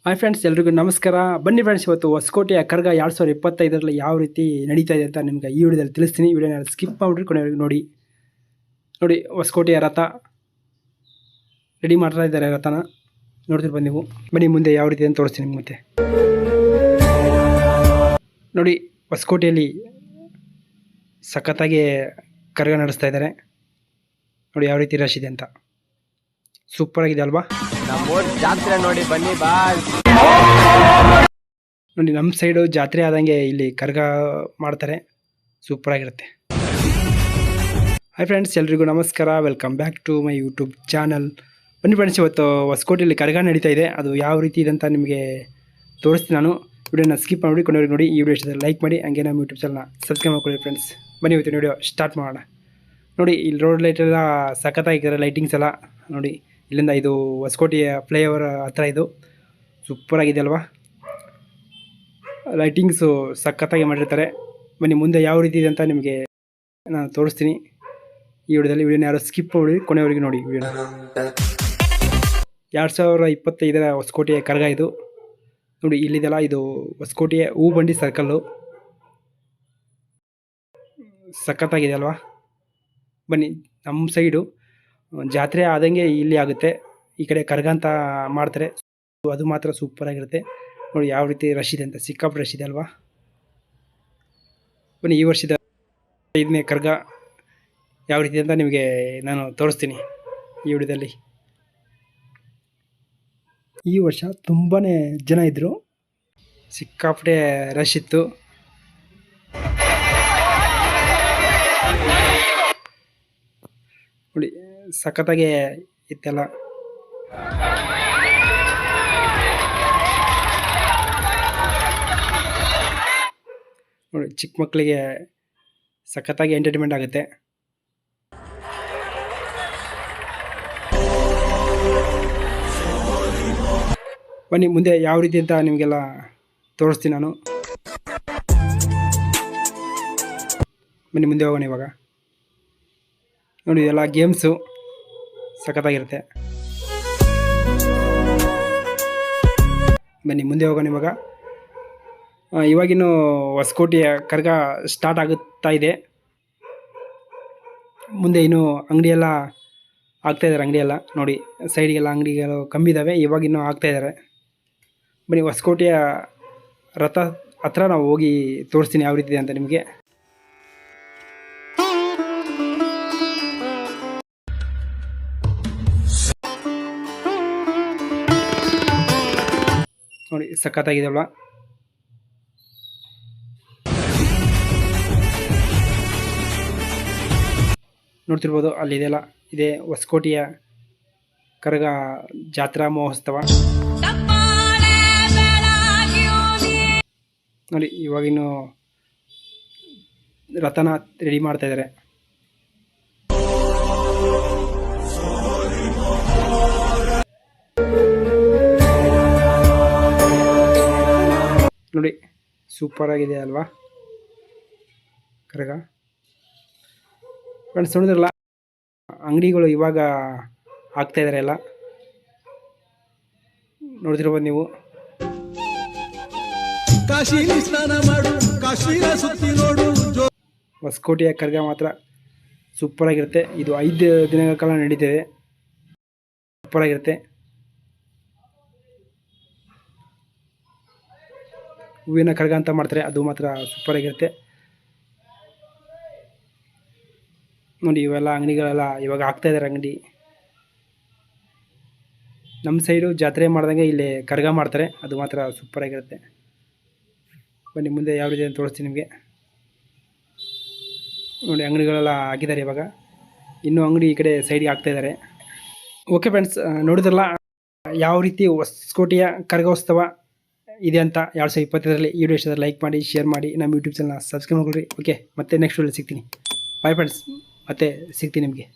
Hi friends, ಎಲ್ರಿಗೂ ನಮಸ್ಕಾರ. ಬನ್ನಿ ಫ್ರೆಂಡ್ಸ್, ಇವತ್ತು ಹೊಸಕೋಟೆಯ ಕರ್ಗ 2025ರಲ್ಲಿ ಯಾವ ರೀತಿ ನಡೀತಾ ಇದೆ ಅಂತ ನಿಮ್ಗೆ ಈ ವಿಡಿಯೋದಲ್ಲಿ ತಿಳಿಸ್ತೀನಿ. ವಿಡಿಯೋನ ಸ್ಕಿಪ್ ಮಾಡಿಬಿಟ್ಟು ಕೊನೆವರೆಗೂ ನೋಡಿ. ಹೊಸಕೋಟೆಯ ರಥ ರೆಡಿ ಮಾಡ್ತಾ ಇದ್ದಾರೆ. ರಥನ ನೋಡ್ತಿರ್ಬೋದು ನೀವು. ಬನ್ನಿ ಮುಂದೆ ಯಾವ ರೀತಿ ಅಂತ ತೋರಿಸ್ತೀನಿ ನಿಮ್ಗೆ. ಮತ್ತೆ ನೋಡಿ, ಹೊಸಕೋಟೆಯಲ್ಲಿ ಸಖತ್ತಾಗಿ ಕರ್ಗ ನಡೆಸ್ತಾ ಇದ್ದಾರೆ. ನೋಡಿ ಯಾವ ರೀತಿ ರಶ್ ಇದೆ ಅಂತ. ಸೂಪರ್ ಆಗಿದೆ ಅಲ್ವಾ? ಜಾತ್ರೆ ನೋಡಿ ಬನ್ನಿ ನೋಡಿ, ನಮ್ಮ ಸೈಡು ಜಾತ್ರೆ ಆದಂಗೆ ಇಲ್ಲಿ ಕರ್ಗ ಮಾಡ್ತಾರೆ. ಸೂಪರ್ ಆಗಿರುತ್ತೆ. ಹಾಯ್ ಫ್ರೆಂಡ್ಸ್, ಎಲ್ರಿಗೂ ನಮಸ್ಕಾರ. Welcome back to my YouTube channel. ಬನ್ನಿ ಫ್ರೆಂಡ್ಸ್, ಇವತ್ತು ಹೊಸಕೋಟೆಯಲ್ಲಿ ಕರ್ಗ ನಡೀತಾ ಇದೆ. ಅದು ಯಾವ ರೀತಿ ಇದೆ ಅಂತ ನಿಮಗೆ ತೋರಿಸ್ತೀನಿ ನಾನು. ವಿಡಿಯೋನ ಸ್ಕಿಪ್ ಮಾಡಿ ಕೊನೆವರೆಗೂ ನೋಡಿ. ಈ ವಿಡಿಯೋ ಇಷ್ಟದಲ್ಲಿ ಲೈಕ್ ಮಾಡಿ, ಹಂಗೆ ನಮ್ಮ ಯೂಟ್ಯೂಬ್ ಚಾನಲ್ನ ಸಬ್ಸ್ಕ್ರೈಬ್ ಮಾಡ್ಕೊಳ್ಳಿ ಫ್ರೆಂಡ್ಸ್. ಬನ್ನಿ ಇವತ್ತಿನ ವಿಡಿಯೋ ಸ್ಟಾರ್ಟ್ ಮಾಡೋಣ. ನೋಡಿ, ಇಲ್ಲಿ ರೋಡ್ ಲೈಟ್ ಎಲ್ಲ ಸಖತ್ತಾಗಿದ್ದಾರೆ. ಲೈಟಿಂಗ್ಸ್ ಎಲ್ಲ ನೋಡಿ. ಇಲ್ಲಿಂದ ಇದು ಹೊಸಕೋಟೆಯ ಫ್ಲೈಓವರ್ ಹತ್ರ ಇದು. ಸೂಪರಾಗಿದೆ ಅಲ್ವಾ? ಲೈಟಿಂಗ್ಸು ಸಖತ್ತಾಗಿ ಮಾಡಿರ್ತಾರೆ. ಬನ್ನಿ ಮುಂದೆ ಯಾವ ರೀತಿ ಇದೆ ಅಂತ ನಿಮಗೆ ನಾನು ತೋರಿಸ್ತೀನಿ ಈ ವಿಡಿಯೋದಲ್ಲಿ. ವಿಡಿಯೋನ ಯಾರು ಸ್ಕಿಪ್ ಮಾಡಿ ಕೊನೆವರೆಗೆ ನೋಡಿ. ವಿಡಿಯೋನ 2025ರ ಹೊಸಕೋಟೆಯ ಕರ್ಗ ಇದು. ನೋಡಿ ಇಲ್ಲಿದೆಲ್ಲ, ಇದು ಹೊಸಕೋಟೆಯ ಹೂಬಂಡಿ ಸರ್ಕಲ್ಲು. ಸಖತ್ತಾಗಿದೆ ಅಲ್ವಾ? ಬನ್ನಿ, ನಮ್ಮ ಸೈಡು ಜಾತ್ರೆ ಆದಂಗೆ ಇಲ್ಲಿ ಆಗುತ್ತೆ. ಈ ಕಡೆ ಕರ್ಗ ಅಂತ ಮಾಡ್ತಾರೆ. ಅದು ಮಾತ್ರ ಸೂಪರಾಗಿರುತ್ತೆ. ನೋಡಿ ಯಾವ ರೀತಿ ರಶ್ ಇದೆ ಅಂತ. ಸಿಕ್ಕಾಪಟ್ಟೆ ರಶ್ ಇದೆ ಅಲ್ವಾ? ಬನ್ನಿ, ಈ ವರ್ಷದ 5ನೇ ಕರ್ಗ ಯಾವ ರೀತಿ ಅಂತ ನಿಮಗೆ ನಾನು ತೋರಿಸ್ತೀನಿ ಈ ವಿಡಿಯೋದಲ್ಲಿ. ಈ ವರ್ಷ ತುಂಬಾ ಜನ ಇದ್ದರು. ಸಿಕ್ಕಾಪಟ್ಟೆ ರಶ್ ಇತ್ತು. ನೋಡಿ ಸಖತ್ತಾಗಿ ಇತ್ತೆಲ್ಲ. ನೋಡಿ, ಚಿಕ್ಕ ಮಕ್ಕಳಿಗೆ ಸಖತ್ತಾಗಿ ಎಂಟರ್ಟೈನ್ಮೆಂಟ್ ಆಗುತ್ತೆ. ಬನ್ನಿ ಮುಂದೆ ಯಾವ ರೀತಿ ಅಂತ ನಿಮಗೆಲ್ಲ ತೋರಿಸ್ತೀನಿ ನಾನು. ಬನ್ನಿ ಮುಂದೆ ಹೋಗೋಣ ಇವಾಗ. ನೋಡಿ, ಎಲ್ಲ ಗೇಮ್ಸು ಸಖತ್ತಾಗಿರುತ್ತೆ. ಬನ್ನಿ ಮುಂದೆ ಹೋಗೋಣ ಇವಾಗ. ಇವಾಗಿನ್ನೂ ಹೊಸಕೋಟೆಯ ಕರ್ಗ ಸ್ಟಾರ್ಟ್ ಆಗುತ್ತಾ ಇದೆ. ಮುಂದೆ ಇನ್ನೂ ಅಂಗಡಿಯೆಲ್ಲ ಆಗ್ತಾಯಿದ್ದಾರೆ. ಅಂಗಡಿಯೆಲ್ಲ ನೋಡಿ, ಸೈಡಿಗೆಲ್ಲ ಅಂಗಡಿಗಳು ಕಮ್ಮಿ ಇದ್ದಾವೆ. ಇವಾಗಿನ್ನೂ ಆಗ್ತಾಯಿದ್ದಾರೆ. ಬನ್ನಿ ಹೊಸಕೋಟೆಯ ರಥ ಹತ್ರ ನಾವು ಹೋಗಿ ತೋರಿಸ್ತೀನಿ ಯಾವ ರೀತಿ ಇದೆ ಅಂತ ನಿಮಗೆ. ನೋಡಿ ಸಖತ್ತಾಗಿದೆಯಲ್ಲ? ನೋಡ್ತಿರ್ಬೋದು, ಅಲ್ಲಿದೆಲ್ಲ ಇದೆ ಹೊಸಕೋಟೆಯ ಕರಗ ಜಾತ್ರಾ ಮಹೋತ್ಸವ. ನೋಡಿ, ಇವಾಗಿನ್ನು ರಥನ ರೆಡಿ ಮಾಡ್ತಾ ಇದ್ದಾರೆ. ನೋಡಿ ಸೂಪರ್ ಆಗಿದೆ ಅಲ್ವಾ ಕರಗ? ಫ್ರೆಂಡ್ಸ್ ನೋಡಿದ್ರಲ್ಲ, ಅಂಗಡಿಗಳು ಇವಾಗ ಆಗ್ತಾ ಇದ್ದಾರೆ ಎಲ್ಲ. ನೋಡ್ತಿರ್ಬೋದು ನೀವು. ಹೊಸಕೋಟೆಯ ಕರ್ಗ ಮಾತ್ರ ಸೂಪರ್ ಆಗಿರುತ್ತೆ. ಇದು 5 ದಿನಗಳ ಕಾಲ ನಡೀತಿದೆ. ಸೂಪರ್ ಆಗಿರುತ್ತೆ. ಹೂವಿನ ಕರ್ಗ ಅಂತ ಮಾಡ್ತಾರೆ, ಅದು ಮಾತ್ರ ಸೂಪರ್ ಆಗಿರುತ್ತೆ. ನೋಡಿ, ಇವೆಲ್ಲ ಅಂಗಡಿಗಳೆಲ್ಲ ಇವಾಗ ಆಗ್ತಾ ಇದ್ದಾರೆ. ಅಂಗಡಿ ನಮ್ಮ ಸೈಡು ಜಾತ್ರೆ ಮಾಡ್ದಂಗೆ ಇಲ್ಲಿ ಕರ್ಗ ಮಾಡ್ತಾರೆ, ಅದು ಮಾತ್ರ ಸೂಪರ್ ಆಗಿರುತ್ತೆ. ಬನ್ನಿ ಮುಂದೆ ಯಾವ ರೀತಿ ಅಂತ ತೋರಿಸ್ತೀನಿ ನಿಮಗೆ. ನೋಡಿ, ಅಂಗಡಿಗಳೆಲ್ಲ ಹಾಕಿದ್ದಾರೆ ಇವಾಗ. ಇನ್ನೂ ಅಂಗಡಿ ಈ ಕಡೆ ಸೈಡ್ಗೆ ಆಗ್ತಾ ಇದ್ದಾರೆ. ಓಕೆ ಫ್ರೆಂಡ್ಸ್, ನೋಡಿದ್ರಲ್ಲ ಯಾವ ರೀತಿ ಹೊಸಕೋಟೆಯ ಕರ್ಗೋತ್ಸವ ಇದೆ ಅಂತ 2025ರಲ್ಲಿ. ಈ ವಿಡಿಯೋ ಇಷ್ಟದಲ್ಲಿ ಲೈಕ್ ಮಾಡಿ, ಶೇರ್ ಮಾಡಿ, ನಮ್ಮ ಯೂಟ್ಯೂಬ್ ಚಾನಲ್ನ ಸಬ್ಸ್ಕ್ರೈಬ್ ಮಾಡ್ಕೊಳ್ರಿ. ಓಕೆ, ಮತ್ತೆ ನೆಕ್ಸ್ಟ್ ವಿಡಿಯೋಲಿ ಸಿಗ್ತೀನಿ. ಬಾಯ್ ಫ್ರೆಂಡ್ಸ್, ಮತ್ತೆ ಸಿಗ್ತೀನಿ ನಿಮಗೆ.